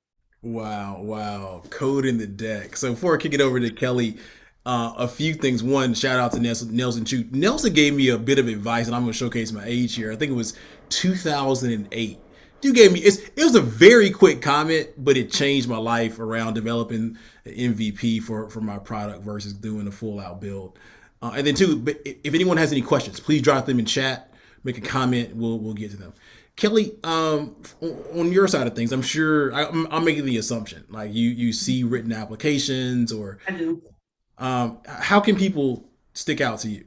Wow. Code in the deck. So before I kick it over to Kelly, a few things. One, shout out to Nelson Chu. Nelson gave me a bit of advice, and I'm going to showcase my age here. I think it was 2008. You gave me, it was a very quick comment, but it changed my life around developing an MVP for my product versus doing a full out build. And then two, but if anyone has any questions, please drop them in chat, make a comment, we'll get to them. Kelly, on your side of things, I'm sure I'm making the assumption, like you see written applications, or I do. How can people stick out to you?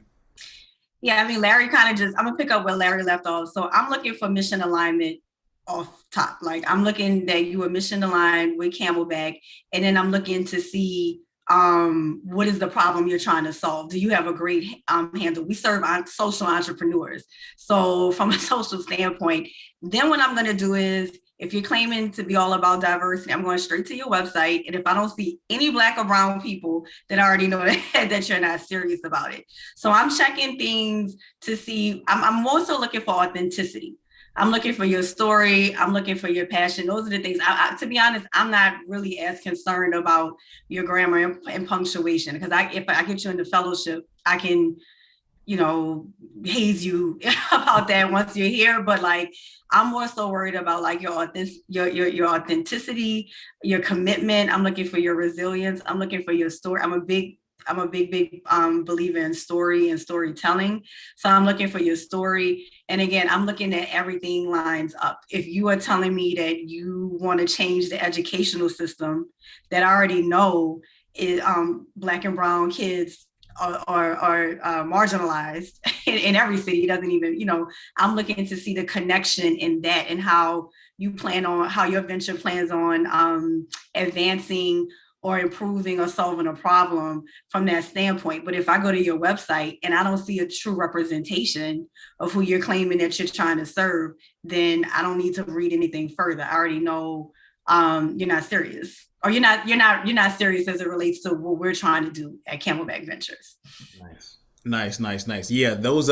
Yeah, I mean, Larry I'm gonna pick up where Larry left off. So I'm looking for mission alignment off top. Like, I'm looking that you are mission aligned with Camelback, and then I'm looking to see what is the problem you're trying to solve. Do you have a great handle? We serve social entrepreneurs. So from a social standpoint, then what I'm going to do is, if you're claiming to be all about diversity, I'm going straight to your website. And if I don't see any Black or brown people, then I already know that you're not serious about it. So I'm checking things to see, I'm also looking for authenticity. I'm looking for your story. I'm looking for your passion. Those are the things. To be honest, I'm not really as concerned about your grammar and punctuation, because if I get you into fellowship, I can, haze you about that once you're here. But like, I'm more so worried about like your authenticity, your commitment. I'm looking for your resilience. I'm looking for your story. I'm a big believer in story and storytelling. So I'm looking for your story. And again, I'm looking at everything lines up. If you are telling me that you want to change the educational system, that I already know is Black and brown kids are marginalized in every city. It doesn't even, I'm looking to see the connection in that, and how your venture plans on advancing or improving or solving a problem from that standpoint. But if I go to your website and I don't see a true representation of who you're claiming that you're trying to serve, then I don't need to read anything further. I already know you're not serious, or you're not serious as it relates to what we're trying to do at Camelback Ventures. Nice. Yeah, those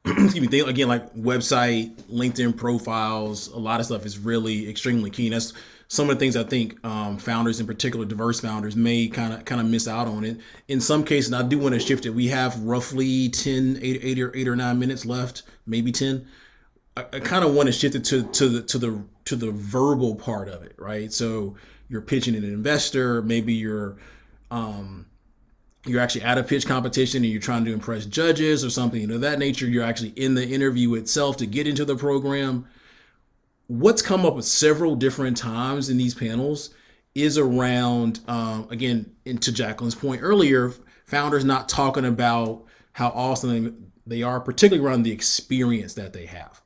excuse me, again, like website, LinkedIn profiles, a lot of stuff is really extremely key. That's some of the things I think founders, in particular diverse founders, may kind of miss out on it. In some cases, I do want to shift it. We have roughly 8 or 9 minutes left, maybe 10. I kind of want to shift it to the verbal part of it, right? So you're pitching an investor, maybe you're actually at a pitch competition and you're trying to impress judges or something of that nature. You're actually in the interview itself to get into the program. What's come up with several different times in these panels is around, again, into Jacqueline's point earlier, founders not talking about how awesome they are, particularly around the experience that they have.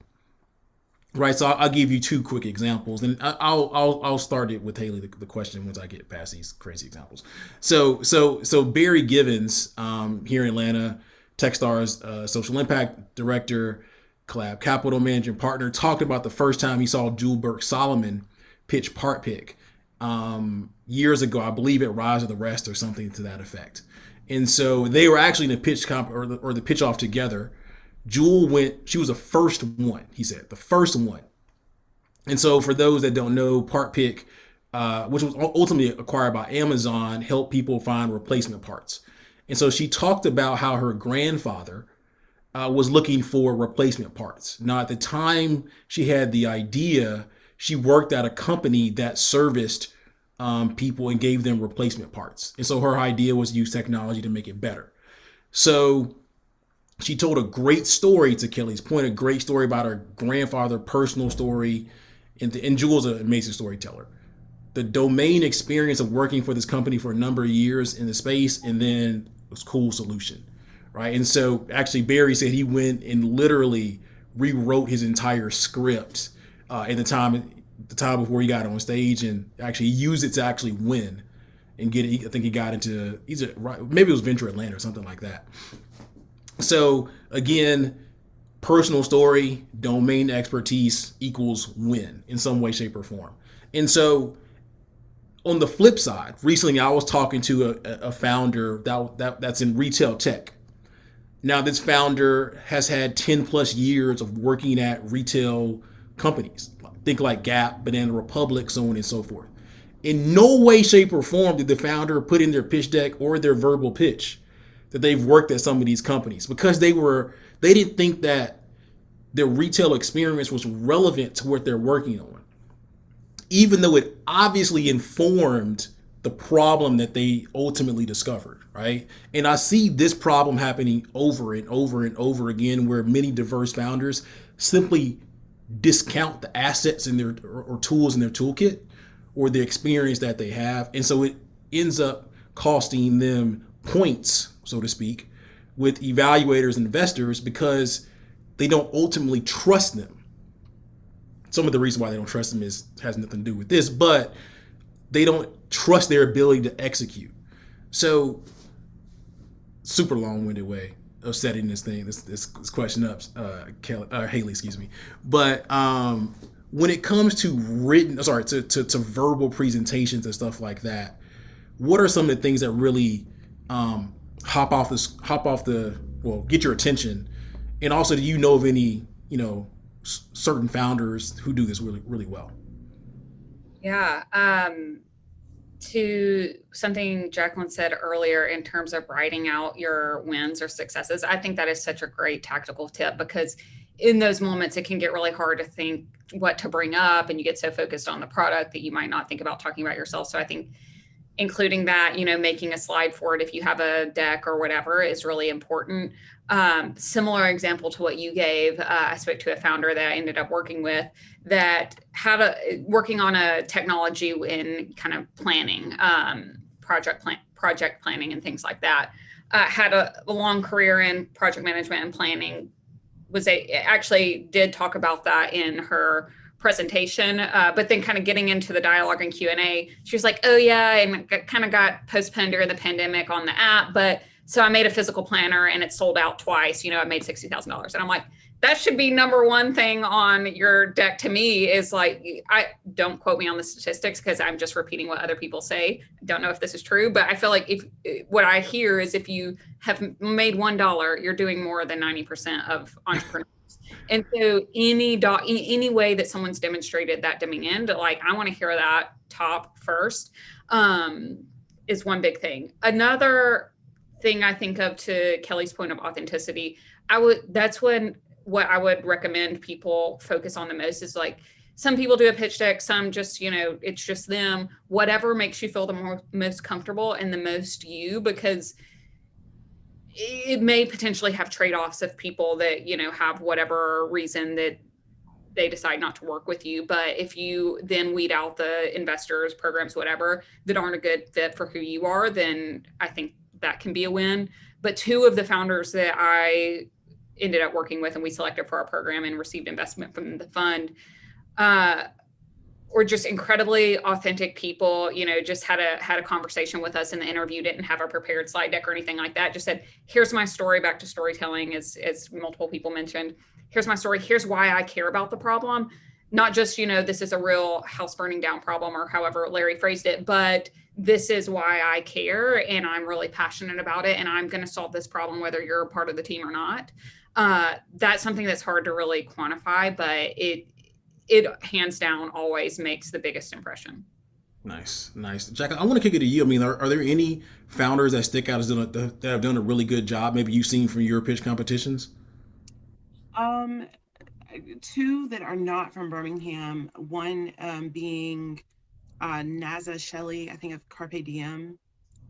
Right, so I'll give you two quick examples, and I'll start it with Haley the question once I get past these crazy examples. So Barry Givens here in Atlanta, Techstars social impact director, collab capital manager and partner, talked about the first time he saw Jewel Burke-Solomon pitch PartPick years ago, I believe at Rise of the Rest or something to that effect. And so they were actually in a pitch comp or the pitch off together. Jewel went, she was the first one, he said, the first one. And so for those that don't know, PartPick, which was ultimately acquired by Amazon, helped people find replacement parts. And so she talked about how her grandfather was looking for replacement parts. Now, at the time she had the idea, she worked at a company that serviced people and gave them replacement parts. And so her idea was to use technology to make it better. So she told a great story, to Kelly's point, a great story about her grandfather, personal story, and Jewel's an amazing storyteller. The domain experience of working for this company for a number of years in the space, and then it was a cool solution, right? And so actually Barry said he went and literally rewrote his entire script in the time before he got on stage, and actually used it to actually win and get it. I think he got into, maybe it was Venture Atlanta or something like that. So again, personal story, domain expertise equals win in some way, shape, or form. And so on the flip side, recently I was talking to a founder that's in retail tech. Now this founder has had 10 plus years of working at retail companies. Think like Gap, Banana Republic, so on and so forth. In no way, shape, or form did the founder put in their pitch deck or their verbal pitch that they've worked at some of these companies, because they didn't think that their retail experience was relevant to what they're working on, even though it obviously informed the problem that they ultimately discovered, right? And I see this problem happening over and over and over again, where many diverse founders simply discount the assets in their or tools in their toolkit or the experience that they have. And so it ends up costing them points, so to speak, with evaluators and investors, because they don't ultimately trust them. Some of the reason why they don't trust them has nothing to do with this, but they don't trust their ability to execute. So super long-winded way of setting this question up, Haley, excuse me. But when it comes to to verbal presentations and stuff like that, what are some of the things that really get your attention? And also, do you know of any, certain founders who do this really, really well? Yeah. To something Jacqueline said earlier in terms of writing out your wins or successes, I think that is such a great tactical tip, because in those moments, it can get really hard to think what to bring up, and you get so focused on the product that you might not think about talking about yourself. So I think including that, making a slide for it if you have a deck or whatever is really important. Similar example to what you gave, I spoke to a founder that I ended up working with that had working on a technology in kind of planning, project planning and things like that. Had a long career in project management and planning. Actually did talk about that in her presentation, but then kind of getting into the dialogue and Q&A, she was like, oh yeah, and kind of got postponed during the pandemic on the app, but so I made a physical planner and it sold out twice, I made $60,000. And I'm like, that should be number one thing on your deck to me, is like, I don't quote me on the statistics because I'm just repeating what other people say. I don't know if this is true, but I feel like what I hear is if you have made $1, you're doing more than 90% of entrepreneurs And so any way that someone's demonstrated that demand, like I want to hear that top first, is one big thing. Another thing I think of, to Kelly's point of authenticity, that's what I would recommend people focus on the most is like, some people do a pitch deck, some just, it's just them, whatever makes you feel the most comfortable and the most you, because it may potentially have trade-offs of people that, have whatever reason that they decide not to work with you. But if you then weed out the investors, programs, whatever, that aren't a good fit for who you are, then I think that can be a win. But two of the founders that I ended up working with and we selected for our program and received investment from the fund, were just incredibly authentic people, just had a conversation with us in the interview, didn't have a prepared slide deck or anything like that, just said, here's my story, back to storytelling, as multiple people mentioned. Here's my story. Here's why I care about the problem. Not just, this is a real house burning down problem or however Larry phrased it, but this is why I care and I'm really passionate about it and I'm going to solve this problem whether you're a part of the team or not. That's something that's hard to really quantify, but it hands down always makes the biggest impression. Nice. Jack, I want to kick it to you. I mean, are there any founders that stick out that have done a really good job, maybe you've seen from your pitch competitions? Two that are not from Birmingham, one being Naza Shelley, I think of Carpe Diem.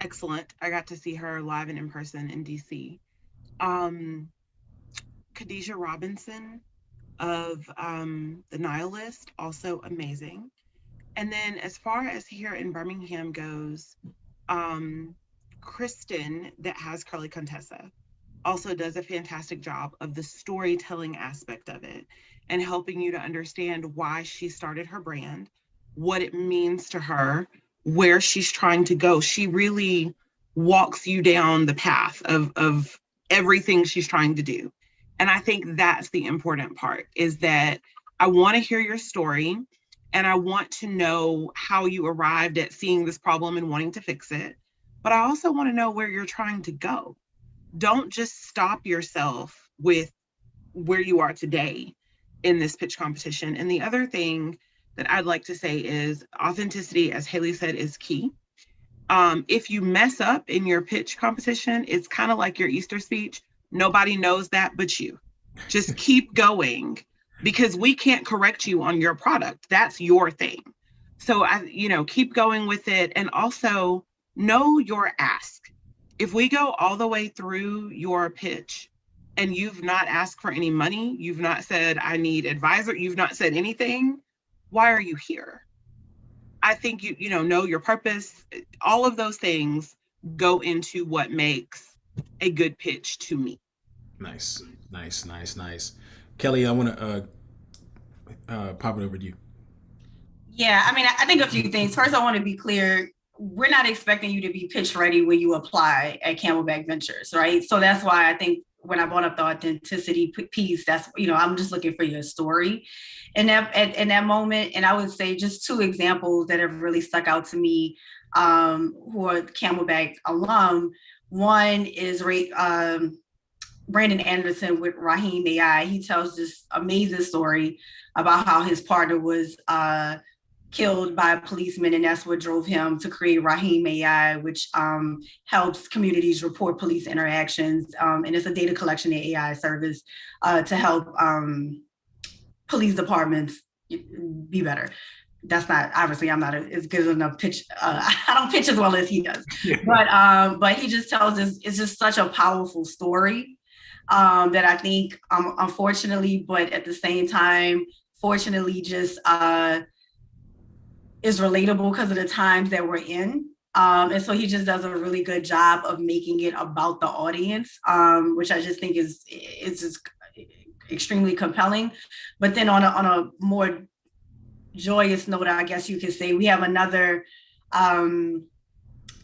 Excellent. I got to see her live and in person in DC. Khadijah Robinson of The Nihilist, also amazing. And then as far as here in Birmingham goes, Kristen, that has Carly Contessa, also does a fantastic job of the storytelling aspect of it and helping you to understand why she started her brand, what it means to her, where she's trying to go. She really walks you down the path of everything she's trying to do. And I think that's the important part, is that I want to hear your story and I want to know how you arrived at seeing this problem and wanting to fix it. But I also want to know where you're trying to go. Don't just stop yourself with where you are today in this pitch competition. And the other thing that I'd like to say is authenticity, as Haley said, is key. If you mess up in your pitch competition, it's kind of like your Easter speech. Nobody knows that but you. Just keep going, because we can't correct you on your product. That's your thing. So keep going with it. And also know your ask. If we go all the way through your pitch and you've not asked for any money, you've not said, I need advisor, you've not said anything, why are you here? I think you know your purpose. All of those things go into what makes a good pitch to me. Nice. Kelly, I want to pop it over to you. Yeah, I mean, I think a few things. First, I want to be clear. We're not expecting you to be pitch ready when you apply at Camelback Ventures, right? So that's why I think when I brought up the authenticity piece, that's, I'm just looking for your story in that moment. And I would say just two examples that have really stuck out to me, who are Camelback alum. One is Brandon Anderson with Raheem AI. He tells this amazing story about how his partner was killed by a policeman, and that's what drove him to create Raheem AI, which helps communities report police interactions. And it's a data collection and AI service to help police departments be better. That's not, obviously I'm not as good enough pitch. I don't pitch as well as he does, but he just tells us, it's just such a powerful story that I think, unfortunately, but at the same time, fortunately, just is relatable because of the times that we're in. And so he just does a really good job of making it about the audience, which I just think is just extremely compelling. But then on a more joyous note, I guess you could say, we have another alum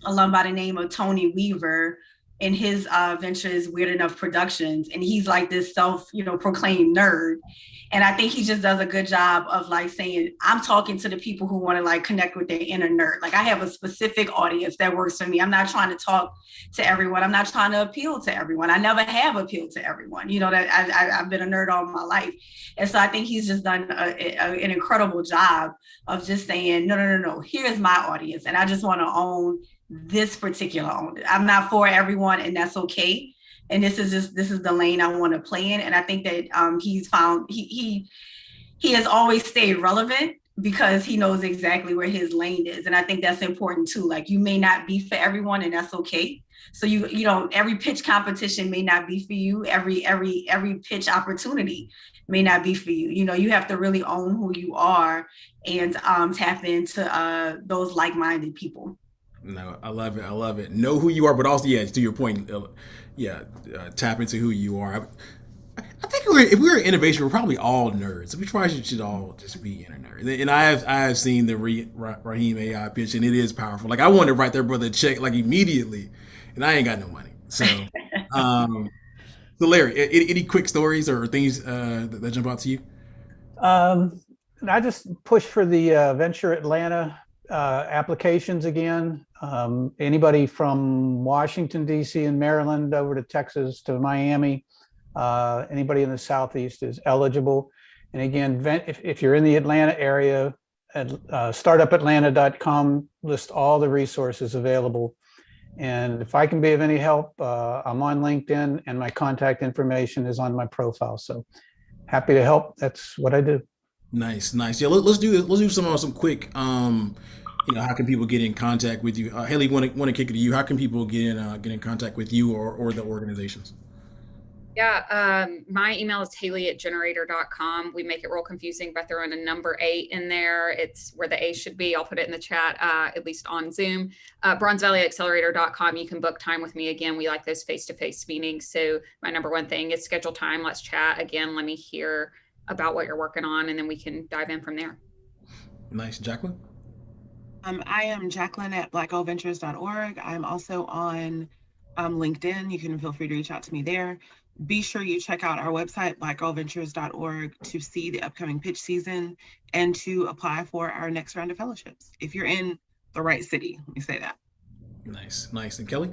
by the name of Tony Weaver, and his venture is Weird Enough Productions, and he's like this proclaimed nerd. And I think he just does a good job of like saying, I'm talking to the people who want to like connect with their inner nerd. Like I have a specific audience that works for me. I'm not trying to talk to everyone. I'm not trying to appeal to everyone. I never have appealed to everyone. That I've been a nerd all my life. And so I think he's just done an incredible job of just saying, no, here's my audience. And I just want to own this particular owner. I'm not for everyone, and that's okay. And this is the lane I want to play in. And I think that he's found he has always stayed relevant because he knows exactly where his lane is. And I think that's important too. Like you may not be for everyone, and that's okay. So every pitch competition may not be for you. Every pitch opportunity may not be for you. You have to really own who you are and tap into those like-minded people. No, I love it. Know who you are, but also, yeah, to your point, tap into who you are. I think if we were innovation, we're probably all nerds. We probably should all just be inner nerds. And I have seen the Raheem AI pitch, and it is powerful. Like I wanted to write their brother a check like immediately, and I ain't got no money. So, so Larry, any quick stories or things that jump out to you? I just push for the Venture Atlanta applications again. Anybody from Washington, D.C. and Maryland over to Texas to Miami, anybody in the Southeast is eligible. And again, if you're in the Atlanta area, startupatlanta.com lists all the resources available. And if I can be of any help, I'm on LinkedIn and my contact information is on my profile. So happy to help. That's what I do. Nice. Yeah, let's do this. Let's do some quick. How can people get in contact with you? Haley, want to kick it to you. How can people get in contact with you or the organizations? Yeah, my email is haley@generator.com. We make it real confusing by throwing a number 8 in there. It's where the A should be. I'll put it in the chat, at least on Zoom. BronzeValleyAccelerator.com. You can book time with me. Again, we like those face-to-face meetings. So my number one thing is schedule time. Let's chat. Again, let me hear about what you're working on, and then we can dive in from there. Nice. Jacqueline? I am Jacqueline at blackoilventures.org. I'm also on LinkedIn. You can feel free to reach out to me there. Be sure you check out our website, blackoilventures.org, to see the upcoming pitch season and to apply for our next round of fellowships. If you're in the right city, let me say that. Nice. And Kelly?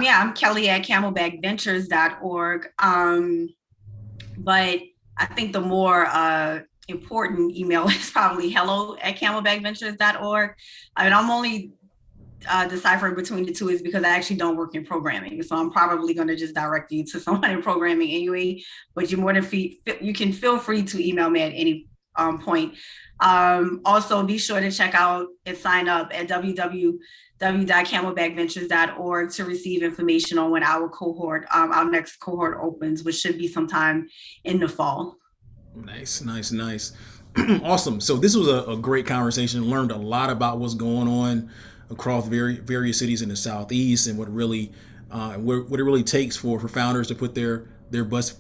Yeah, I'm Kelly at camelbackventures.org. But I think the more important email is probably hello@camelbackventures.org. I mean, I'm only deciphering between the two is because I actually don't work in programming. So I'm probably going to just direct you to someone in programming anyway, but you can feel free to email me at any point. Also, be sure to check out and sign up at www.camelbackventures.org to receive information on when our next cohort opens, which should be sometime in the fall. Nice. Awesome. So this was a great conversation. Learned a lot about what's going on across various cities in the Southeast and what it really takes for founders to put their best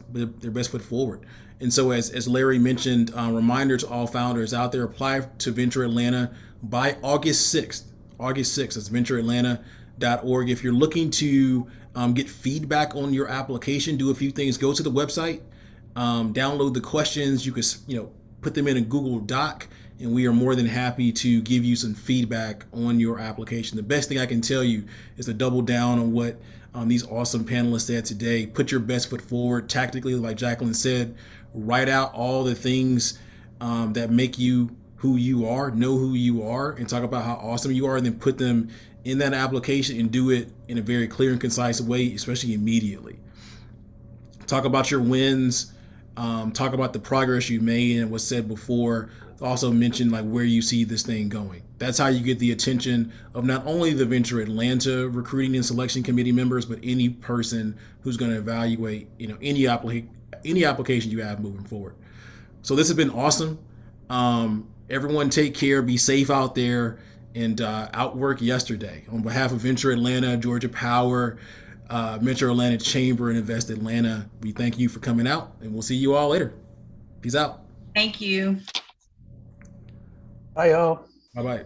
foot forward. And so as Larry mentioned, reminder to all founders out there, apply to Venture Atlanta by August 6th. That's ventureatlanta.org. If you're looking to get feedback on your application, do a few things. Go to the website, download the questions. You could put them in a Google Doc, and we are more than happy to give you some feedback on your application. The best thing I can tell you is to double down on what these awesome panelists said today. Put your best foot forward tactically, like Jacqueline said. Write out all the things that make you who you are, know who you are, and talk about how awesome you are, and then put them in that application and do it in a very clear and concise way, especially immediately. Talk about your wins. Talk about the progress you made and what's said before. Also mention like where you see this thing going. That's how you get the attention of not only the Venture Atlanta recruiting and selection committee members, but any person who's going to evaluate any application you have moving forward. So this has been awesome. Everyone take care, be safe out there, and outwork yesterday. On behalf of Venture Atlanta, Georgia Power, Metro Atlanta Chamber, and Invest Atlanta, we thank you for coming out, and we'll see you all later. Peace out. Thank you. Bye, y'all. Bye-bye.